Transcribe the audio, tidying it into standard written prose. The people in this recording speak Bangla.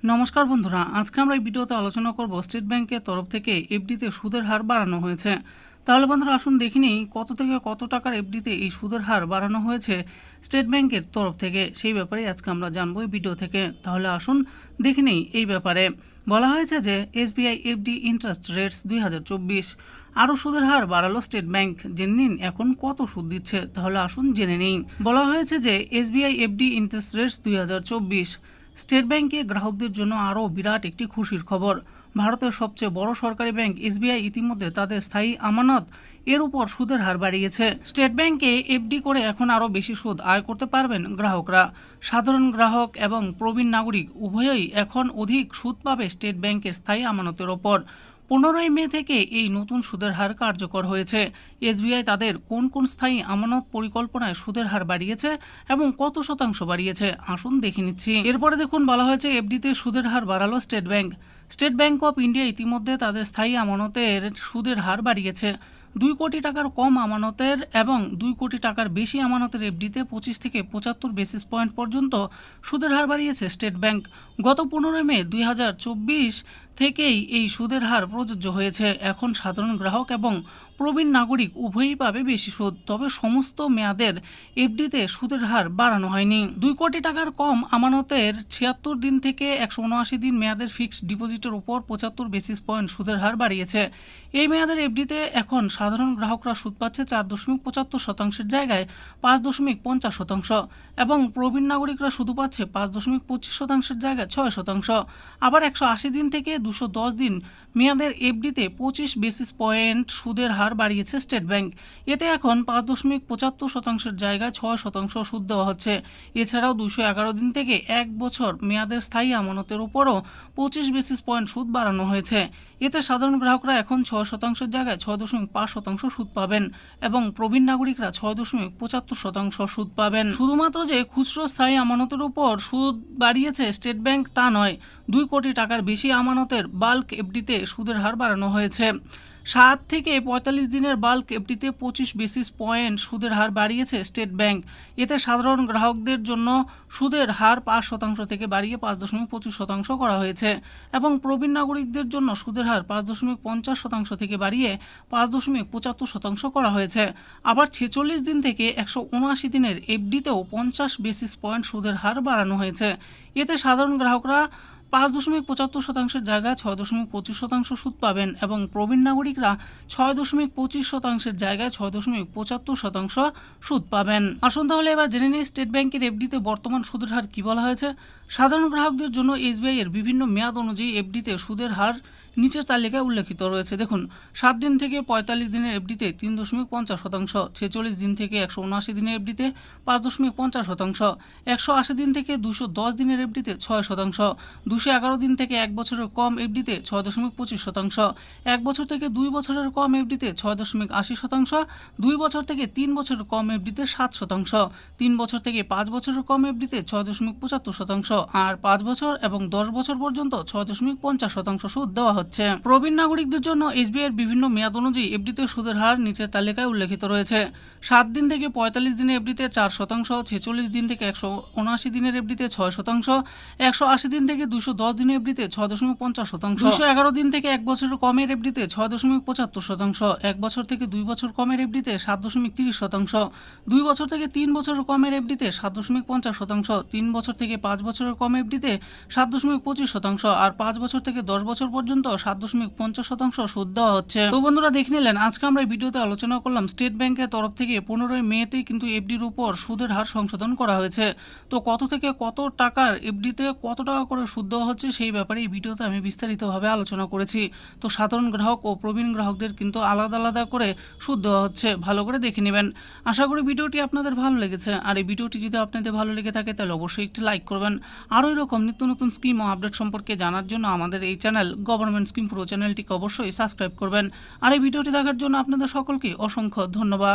নমস্কার বন্ধুরা, আজকে আমরা এই ভিডিওতে আলোচনা করব স্টেট ব্যাংকের তরফ থেকে এফডিতে সুদের হার বাড়ানো হয়েছে। তাহলে বন্ধুরা আসুন দেখে নিই কত থেকে কত টাকার এফডিতে এই সুদের হার বাড়ানো হয়েছে স্টেট ব্যাংকের তরফ থেকে, সেই ব্যাপারে আজকে আমরা জানবো এই ভিডিও থেকে। তাহলে আসুন দেখে নিই এই ব্যাপারে। বলা হয়েছে যে এসবিআই এফডি ইন্টারেস্ট রেটস 2024 আরও সুদের হার বাড়ালো স্টেট ব্যাংক। জেনে নিন এখন কত সুদ দিচ্ছে, তাহলে আসুন জেনে নিই। বলা হয়েছে যে SBI FD interest rates 2024 state ব্যাংকে গ্রাহকদের জন্য আরও বিরাট একটি খুশির খবর। ভারতের সবচেয়ে বড় সরকারি ব্যাংক এসবিআই ইতিমধ্যে তাদের স্থায়ী আমানত এর উপর সুদের হার বাড়িয়েছে। স্টেট ব্যাংকে এফডি করে এখন আরও বেশি সুদ আয় করতে পারবেন গ্রাহকরা। সাধারণ গ্রাহক এবং প্রবীণ নাগরিক উভয়ই এখন অধিক সুদ পাবে স্টেট ব্যাংকের স্থায়ী আমানতের ওপর। 15 মে থেকে এই নতুন সুদের হার কার্যকর হয়েছে। এসবিআই তাদের কোন কোন স্থায়ী আমানত পরিকল্পনায় সুদের হার বাড়িয়েছে এবং কত শতাংশ বাড়িয়েছে আসুন দেখে নিচ্ছি। এরপরে দেখুন বলা হয়েছে এফডিতে সুদের হার বাড়ালো state bank. State bank of India ইতিমধ্যে তাদের স্থায়ী আমানতের সুদের হার বাড়িয়েছে। 2 কোটি টাকার কম আমানতের এবং 2 কোটি টাকার বেশি আমানতের এফডিতে 25 থেকে 75 বেসিস পয়েন্ট পর্যন্ত সুদের হার বাড়িয়েছে স্টেট ব্যাংক। গত 15 মে 2024 থেকেই এই সুদের হার প্রযোজ্য হয়েছে। এখন সাধারণ গ্রাহক এবং প্রবীণ নাগরিক উভয়ই পাবে বেশি সুদ, তবে সমস্ত মেয়াদের এফডিতে সুদের হার বাড়ানো হয়নি। 2 কোটি টাকার কম আমানতের 76 দিন থেকে 179 দিন মেয়াদের ফিক্সড ডিপোজিটের উপর 75 বেসিস পয়েন্ট সুদের হার বাড়িয়েছে। এই মেয়াদের এফডিতে এখন সাধারণ গ্রাহকরা সুদ পাচ্ছে 4.75% জায়গায় 5.50% এবং প্রবীণ নাগরিকরা শুধু পাচ্ছে 5.25% জায়গায় 6%। আবার 180 দিন থেকে 210 দিন মেয়াদের এফডিতে 25 বেসিস পয়েন্ট সুদের হার বাড়িয়েছে স্টেট ব্যাংক। এতে এখন 5.75% জায়গায় 6% সুদ দেওয়া হচ্ছে। এছাড়াও 211 দিন থেকে 1 বছর মেয়াদের স্থায়ী আমানতের উপরও 25 বেসিস পয়েন্ট সুদ বাড়ানো হয়েছে। এতে সাধারণ গ্রাহকরা এখন 6% জায়গায় 6.5% সুদ পাবেন এবং প্রবীণ নাগরিকরা 6.75% সুদ পাবেন। শুধুমাত্র যে খুচরো স্থায়ী আমানতের উপর সুদ বাড়িয়েছে স্টেট ব্যাংক তা নয়, 2 কোটি টাকার বেশি আমানতের বাল্ক এফডিতে সুদের হার বাড়ানো হয়েছে। 7 থেকে 45 দিনের বাল্ক এফডিতে 25 বেসিস পয়েন্ট সুদের হার বাড়িয়েছে স্টেট ব্যাংক। এতে সাধারণ গ্রাহকদের জন্য সুদের হার 5% থেকে বাড়িয়ে 5.25% করা হয়েছে এবং প্রবীণ নাগরিকদের জন্য সুদের হার 5.50% থেকে বাড়িয়ে 5.75% করা হয়েছে। আবার 46 দিন থেকে 179 দিনের এফডিতেও 50 বেসিস পয়েন্ট সুদের হার বাড়ানো হয়েছে। এতে সাধারণ গ্রাহকরা 5.75% জায়গায় 6.25% সুদ পাবেন এবং প্রবীণ নাগরিকরা 6.25% জায়গায় 6.75% সুদ পাবেন। আসুন তাহলে এবার জেনে নিই স্টেট ব্যাংকের এফডিতে বর্তমান সুদের হার কী বলা হয়েছে। সাধারণ গ্রাহকদের জন্য এসবিআই এর বিভিন্ন মেয়াদ অনুযায়ী এফডিতে সুদের হার নিচের তালিকায় উল্লেখিত রয়েছে। দেখুন, 7 দিন থেকে 45 দিনের এফডিতে 3.50%, 46 দিন থেকে 179 দিনের এফডিতে 5.50%, 180 দিন থেকে 210 দিনের এফডিতে 6%, 211 দিন থেকে 1 বছরের কম এফডিতে 6.25%, 1 বছর থেকে 2 বছরের কম এফডিতে 6.80%, 2 বছর থেকে 3 বছরের কম এফডিতে 7%, 3 বছর থেকে 5 বছরের কম এফডিতে 6.75% আর 5 বছর এবং 10 বছর পর্যন্ত 6.50% সুদ দেওয়া হচ্ছে। প্রবীণ নাগরিকদের জন্য এসবিআই এর বিভিন্ন মেয়াদ অনুযায়ী এফডিতে সুদের হার নিচের তালিকায় উল্লেখিত রয়েছে। 7 দিন থেকে 45 দিনের এফডিতে 4%, 46 দিন থেকে 179 দিনের এফডিতে 6%, 180 দিন থেকে 210 দিনের এফডিতে 6.50%, 211 দিন থেকে 1 বছরের কমের এফডিতে 6.75%, 1 বছর থেকে 2 বছর কমের এফডিতে 7.30%, 2 বছর থেকে 3 বছরের কমের এফডিতে 7.50%, 3 বছর থেকে 5 বছরের কম এফডিতে 7.25% আর 5 বছর থেকে 10 বছর পর্যন্ত 7.50% সুদ দেওয়া হচ্ছে। তো বন্ধুরা দেখে নিলেন, আজকে আমরা এই ভিডিওতে আলোচনা করলাম স্টেট ব্যাংকের তরফ থেকে 15 মেতেই কিন্তু এফডির উপর সুদের হার সংশোধন করা হয়েছে। তো কত থেকে কত টাকার এফডিতে কত টাকা করে সুদ দেওয়া হচ্ছে সেই ব্যাপারে এই ভিডিওতে আমি বিস্তারিতভাবে আলোচনা করেছি। তো সাধারণ গ্রাহক ও প্রবীণ গ্রাহকদের কিন্তু আলাদা আলাদা করে সুদ দেওয়া হচ্ছে, ভালো করে দেখে নেবেন। আশা করি ভিডিওটি আপনাদের ভালো লেগেছে। আর এই ভিডিওটি যদি আপনাদের ভালো লেগে থাকে তাহলে অবশ্যই একটি লাইক করবেন। আরও এরকম নিত্য নতুন স্কিম ও আপডেট সম্পর্কে জানার জন্য আমাদের এই চ্যানেল গভর্নমেন্ট স্কিম প্রো চ্যানেলটিকে অবশ্যই সাবস্ক্রাইব করবেন। আর এই ভিডিওটি দেখার জন্য আপনাদের সকলকে অসংখ্য ধন্যবাদ।